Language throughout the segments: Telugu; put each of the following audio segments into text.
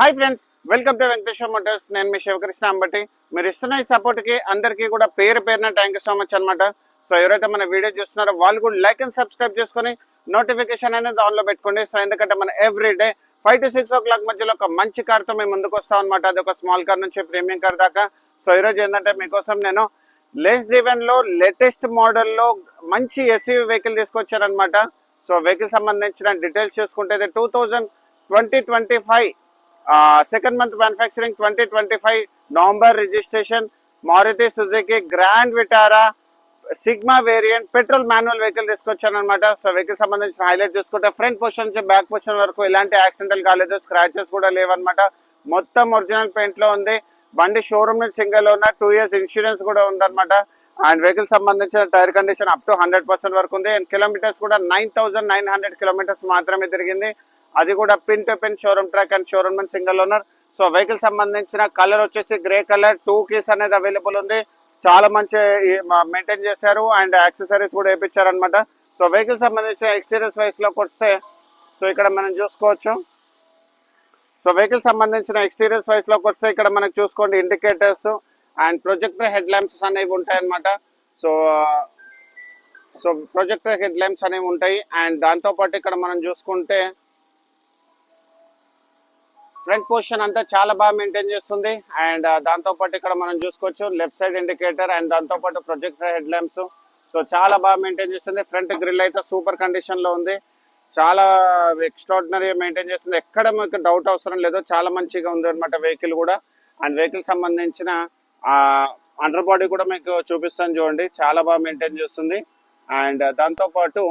Hi friends, welcome to Venkateswara Motors. నేను మీ శివకృష్ణ అంబటి. మీరు ఇస్తున్న ఈ సపోర్ట్కి అందరికీ కూడా పేరున థ్యాంక్ యూ సో మచ్ అనమాట. సో ఎవరైతే మన వీడియో చూస్తున్నారో వాళ్ళు కూడా లైక్ అండ్ సబ్స్క్రైబ్ చేసుకొని నోటిఫికేషన్ అనేది ఆన్లో పెట్టుకోండి. సో ఎందుకంటే మన ఎవ్రీ డే 5 to 6 o'clock మధ్యలో ఒక మంచి కార్తో మేము ముందుకు వస్తాం అనమాట. అది ఒక స్మాల్ కార్ నుంచి ప్రీమియం కార్ దాకా. సో ఈరోజు ఏంటంటే మీకోసం నేను లెస్ డ్రివెన్లో లేటెస్ట్ మోడల్లో మంచి ఎస్యూవీ వెహికల్ తీసుకొచ్చారనమాట. సో వెహికల్ సంబంధించిన డీటెయిల్స్ చూసుకుంటే 2025 second month manufacturing, 2025 November registration, Maruti Suzuki Grand Vitara Sigma variant petrol manual vehicle తీసుకొచ్చాను అనమాట. సో వెహికల్ సంబంధించిన హైలైట్ చూసుకుంటే ఫ్రంట్ పొజిషన్ నుంచి బ్యాక్ పొజిషన్ వరకు ఎలాంటి యాక్సిడెంటల్ కాలేదు, స్క్రాచెస్ కూడా లేవన్నమాట. మొత్తం ఒరిజినల్ పెయింట్ లో ఉంది. బండి షోరూమ్ నుంచి సింగిల్ ఉన్న 2 years ఇన్సూరెన్స్ కూడా ఉందన్నమాట. అండ్ వెహికల్ సంబంధించిన టైర్ కండిషన్ అప్ టు 100% వరకు ఉంది. అండ్ కిలోమీటర్స్ కూడా 9,900 kilometers మాత్రమే తిరిగింది. అది కూడా pin to pin showroom track and showroom నుంచి సింగిల్ ఓనర్. సో వెహికల్ సంబంధించిన కలర్ వచ్చేసి గ్రే కలర్. 2 keys అనేది అవైలబుల్ ఉంది. చాలా మంచి మెయింటైన్ చేశారు అండ్ యాక్సెసరీస్ కూడా వేయించారు అనమాట. సో వెహికల్ సంబంధించిన ఎక్స్టీరియర్స్ వైస్ లోకి వస్తే సో ఇక్కడ మనం చూసుకోవచ్చు. సో వెహికల్ సంబంధించిన ఎక్స్టీరియర్స్ వైస్ లోకి వస్తే ఇక్కడ మనకు చూసుకోండి indicators and projector head lamps అనేవి ఉంటాయి అనమాట. సో ప్రొజెక్టర్ హెడ్ ల్యాంప్స్ అనేవి ఉంటాయి. అండ్ దాంతోపాటు ఇక్కడ మనం చూసుకుంటే ఫ్రంట్ పొజిషన్ అంతా చాలా బాగా మెయింటైన్ చేస్తుంది. అండ్ దాంతోపాటు ఇక్కడ మనం చూసుకోవచ్చు లెఫ్ట్ సైడ్ ఇండికేటర్ అండ్ దాంతోపాటు ప్రొజెక్టర్ హెడ్ ల్యాంప్స్. సో చాలా బాగా మెయింటైన్ చేస్తుంది. ఫ్రంట్ గ్రిల్ అయితే సూపర్ కండిషన్ లో ఉంది. చాలా ఎక్స్ట్రాడినరీ మెయింటైన్ చేస్తుంది. ఎక్కడ మీకు డౌట్ అవసరం లేదు. చాలా మంచిగా ఉంది అనమాట వెహికల్ కూడా. అండ్ వెహికల్ సంబంధించిన అండర్ బాడీ కూడా మీకు చూపిస్తాను చూడండి. చాలా బాగా మెయింటైన్ చేస్తుంది. అండ్ దాంతోపాటు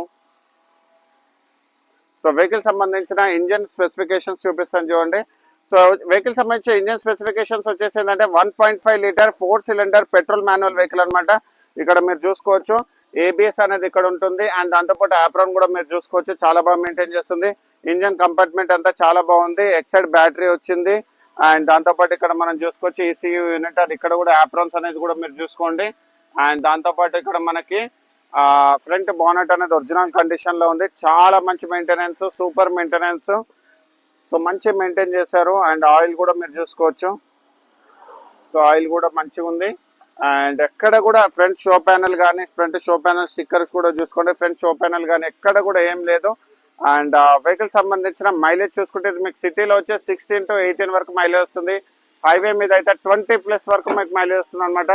సో వెహికల్ సంబంధించిన ఇంజన్ స్పెసిఫికేషన్స్ చూపిస్తాను చూడండి. సో వెహికల్ సంబంధించిన ఇంజన్ స్పెసిఫికేషన్స్ వచ్చేసి ఏంటంటే 1.5 liter 4 cylinder petrol manual vehicle అనమాట. ఇక్కడ మీరు చూసుకోవచ్చు ఏబిఎస్ అనేది ఇక్కడ ఉంటుంది. అండ్ దాంతోపాటు ఆప్రాన్ కూడా మీరు చూసుకోవచ్చు. చాలా బాగా మెయింటైన్ చేస్తుంది. ఇంజన్ కంపార్ట్మెంట్ అంతా చాలా బాగుంది. ఎక్సైడ్ బ్యాటరీ వచ్చింది. అండ్ దాంతోపాటు ఇక్కడ మనం చూసుకోవచ్చు ఈసీయూ యూనిట్. అది ఇక్కడ కూడా ఆప్రాన్స్ అనేది కూడా మీరు చూసుకోండి. అండ్ దాంతోపాటు ఇక్కడ మనకి ఫ్రంట్ బానెట్ అనేది ఒరిజినల్ కండిషన్ లో ఉంది. చాలా మంచి మెయింటెనెన్స్, సూపర్ మెయింటెనెన్స్. సో మంచి మెయింటైన్ చేశారు. అండ్ ఆయిల్ కూడా మీరు చూసుకోవచ్చు. సో ఆయిల్ కూడా మంచిగా ఉంది. అండ్ ఎక్కడ కూడా ఫ్రంట్ షో ప్యానెల్ కానీ, ఫ్రంట్ షో ప్యానెల్ స్టిక్కర్స్ కూడా చూసుకోండి. ఫ్రంట్ షో ప్యానెల్ కానీ ఎక్కడ కూడా ఏం లేదు. అండ్ వెహికల్ సంబంధించిన మైలేజ్ చూసుకుంటే మీకు సిటీలో వచ్చే 16 to 18 వరకు మైలేజ్ వస్తుంది. హైవే మీద అయితే 20+ వరకు మీకు మైలేజ్ వస్తుంది అనమాట.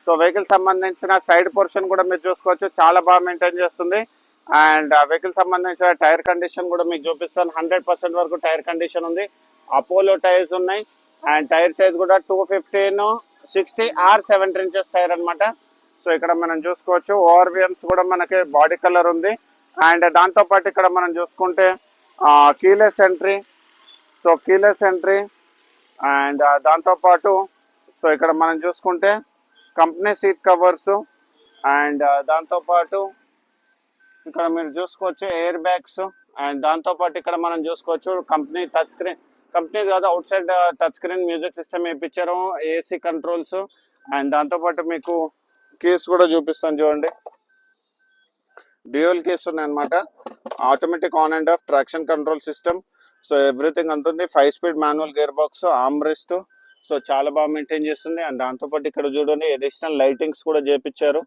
సో వెహికల్ సంబంధించిన సైడ్ పోర్షన్ కూడా మీరు చూసుకోవచ్చు. చాలా బాగా మెయింటైన్ చేస్తుంది. అండ్ వెహికల్ సంబంధించిన టైర్ కండిషన్ కూడా మీకు చూపిస్తాను. 100% వరకు టైర్ కండిషన్ ఉంది. అపోలో టైర్స్ ఉన్నాయి. అండ్ టైర్ సైజ్ కూడా 215/60 or 70 inches టైర్ అనమాట. సో ఇక్కడ మనం చూసుకోవచ్చు ఓఆర్విఎమ్స్ కూడా మనకి బాడీ కలర్ ఉంది. అండ్ దాంతోపాటు ఇక్కడ మనం చూసుకుంటే keyless entry. So keyless entry and దాంతోపాటు సో ఇక్కడ మనం చూసుకుంటే కంపెనీ సీట్ కవర్స్. అండ్ దాంతోపాటు ఇక్కడ మీరు చూసుకోవచ్చు ఎయిర్ బ్యాగ్స్. అండ్ దాంతోపాటు ఇక్కడ మనం చూసుకోవచ్చు కంపెనీ టచ్ స్క్రీన్, కంపెనీ కాదు out side touch screen music system వేయించారు, ఏసీ కంట్రోల్స్. అండ్ దాంతోపాటు మీకు కీస్ కూడా చూపిస్తాను చూడండి. డ్యూయల్ కీస్ ఉన్నాయి అనమాట. Automatic on and of traction control system. So everything ఉంటుంది. 5 speed manual gear box, arm rest. So చాలా బాగా మెయింటైన్ చేస్తుంది. అండ్ దాంతోపాటు ఇక్కడ చూడండి అడిషనల్ లైటింగ్స్ కూడా చేపించారు.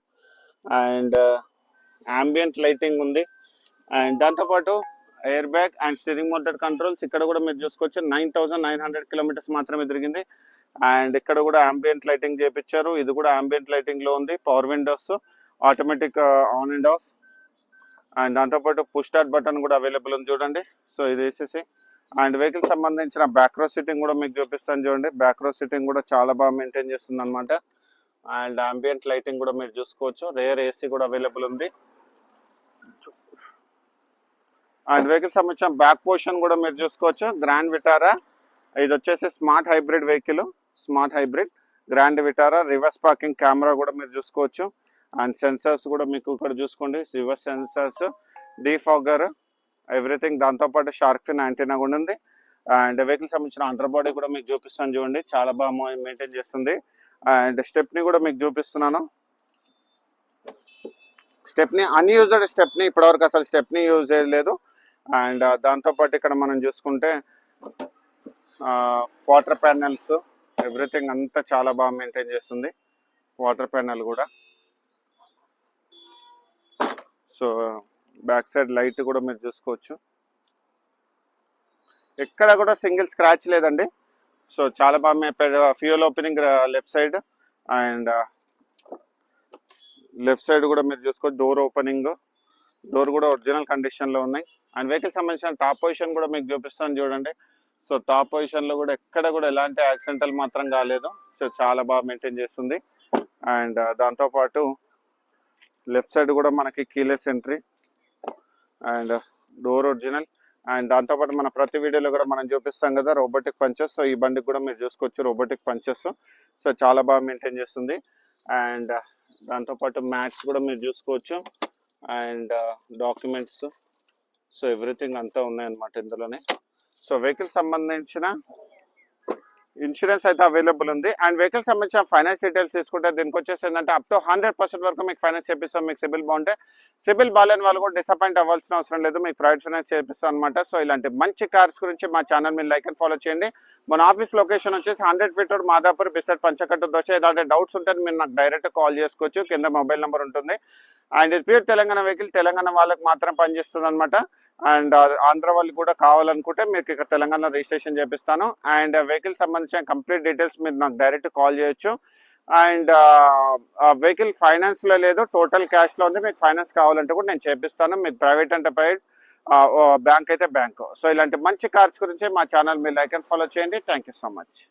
అండ్ ambient లైటింగ్ ఉంది. అండ్ దాంతోపాటు air bag and steering motor controls. ఇక్కడ కూడా మీరు చూసుకోవచ్చు 9,900 kilometers మాత్రమే తిరిగింది. అండ్ ఇక్కడ కూడా ambient లైటింగ్ చేపించారు. ఇది కూడా ambient లైటింగ్ లో ఉంది. Power Windows, automatic on and of. And దాంతోపాటు పుష్ స్టార్ట్ బటన్ కూడా అవైలబుల్ ఉంది చూడండి. సో ఇది వేసేసి అండ్ వెహికల్ సంబంధించిన బ్యాక్ రో సిట్టింగ్ కూడా మీకు చూపిస్తాను చూడండి. బ్యాక్ రో సిట్టింగ్ కూడా చాలా బాగా మెయింటైన్ చేస్తుంది అనమాట. అండ్ ambient లైటింగ్ కూడా మీరు చూసుకోవచ్చు. రేర్ ఏసీ కూడా అవైలబుల్ ఉంది. అండ్ వెహికల్ సంబంధించిన బ్యాక్ పోర్షన్ కూడా మీరు చూసుకోవచ్చు. గ్రాండ్ విటారా, ఇది వచ్చేసి smart hybrid vehicle. Smart hybrid grand Vitara. Reverse parking camera కూడా మీరు చూసుకోవచ్చు. అండ్ సెన్సర్స్ కూడా మీకు ఇక్కడ చూసుకోండి. Reverse sensors, defogger, everything. దాంతోపాటు షార్క్ ఫిన్ యాంటీనా కూడా ఉంది. అండ్ వెహికల్ సంబంధించిన అండర్ బాడీ కూడా మీకు చూపిస్తాను చూడండి. చాలా బాగా మెయింటైన్ చేస్తుంది. అండ్ స్టెప్ని కూడా మీకు చూపిస్తున్నాను. స్టెప్ని అన్యూజ్డ్ స్టెప్ని, ఇప్పటివరకు అసలు స్టెప్ని యూజ్ చేయలేదు. అండ్ దాంతోపాటు ఇక్కడ మనం చూసుకుంటే వాటర్ ప్యానెల్స్ ఎవ్రీథింగ్ అంతా చాలా బాగా మెయింటైన్ చేస్తుంది. వాటర్ ప్యానెల్ కూడా. సో బ్యాక్ సైడ్ లైట్ కూడా మీరు చూసుకోవచ్చు. ఎక్కడ కూడా సింగిల్ స్క్రాచ్ లేదండి. సో చాలా బాగా fuel opening left side and left side కూడా మీరు చూసుకోవచ్చు. డోర్ ఓపెనింగ్, డోర్ కూడా ఒరిజినల్ కండిషన్లో ఉన్నాయి. అండ్ వెహికల్ సంబంధించిన టాప్ పొజిషన్ కూడా మీకు చూపిస్తాను చూడండి. సో టాప్ పొజిషన్లో కూడా ఎక్కడ కూడా ఎలాంటి యాక్సిడెంటల్ మాత్రం కాలేదు. సో చాలా బాగా మెయింటైన్ చేస్తుంది. అండ్ దాంతోపాటు లెఫ్ట్ సైడ్ కూడా మనకి keyless entry and door original. And దాంతోపాటు మన ప్రతి వీడియోలో కూడా మనం చూపిస్తాం కదా రోబోటిక్ పంచెస్. సో ఈ బండికి కూడా మీరు చూసుకోవచ్చు రోబోటిక్ పంచెస్. సో చాలా బాగా మెయింటైన్ చేస్తుంది. అండ్ దాంతోపాటు మ్యాట్స్ కూడా మీరు చూసుకోవచ్చు. అండ్ డాక్యుమెంట్స్, సో ఎవ్రీథింగ్ అంతా ఉన్నాయన్నమాట ఇందులోనే. సో వెహికల్ సంబంధించిన ఇన్సూరెన్స్ అయితే అవైలబుల్ ఉంది. అండ్ వెహికల్ సంబంధించిన ఫైనాన్స్ డీటెయిల్స్ తీసుకుంటే దీనికి వచ్చేసి ఏంటంటే అప్ టు 100% వరకు మీకు ఫైనాన్స్ చేపిస్తాం. మీకు సిబిల్ బాగుంటే, సిబిల్ బాగాలేని వాళ్ళు కూడా డిసప్పాయింట్ అవ్వాల్సిన అవసరం లేదు. మీకు ప్రైవేట్ ఫైనాన్స్ చేపిస్తాం అనమాట. సో ఇలాంటి మంచి కార్స్ గురించి మా ఛానల్ మీరు లైక్ అండ్ ఫాలో చేయండి. మన ఆఫీస్ లొకేషన్ వచ్చేసి 100 feet road, Madhapur, beside Panchakattu Dosa. ఏదంటే డౌట్స్ ఉంటే మీరు నాకు డైరెక్ట్ కాల్ చేసుకోవచ్చు. కింద మొబైల్ నెంబర్ ఉంటుంది. అండ్ ఇది ప్యూర్ తెలంగాణ వెహికల్, తెలంగాణ వాళ్ళకి మాత్రం పనిచేస్తుంది అనమాట. అండ్ ఆంధ్ర వాళ్ళకి కూడా కావాలనుకుంటే మీకు ఇక్కడ తెలంగాణ రిజిస్ట్రేషన్ చేపిస్తాను. అండ్ వెహికల్ సంబంధించిన కంప్లీట్ డీటెయిల్స్ మీరు నాకు డైరెక్ట్ కాల్ చేయొచ్చు. అండ్ వెహికల్ ఫైనాన్స్లో లేదు, టోటల్ క్యాష్లో ఉంది. మీకు ఫైనాన్స్ కావాలంటే కూడా నేను చేపిస్తాను. మీరు ప్రైవేట్ అంటే ప్రైవేట్, బ్యాంక్ అయితే బ్యాంక్. సో ఇలాంటి మంచి కార్స్ గురించి మా ఛానల్ మీరు లైక్ అండ్ ఫాలో చేయండి. Thank you so much.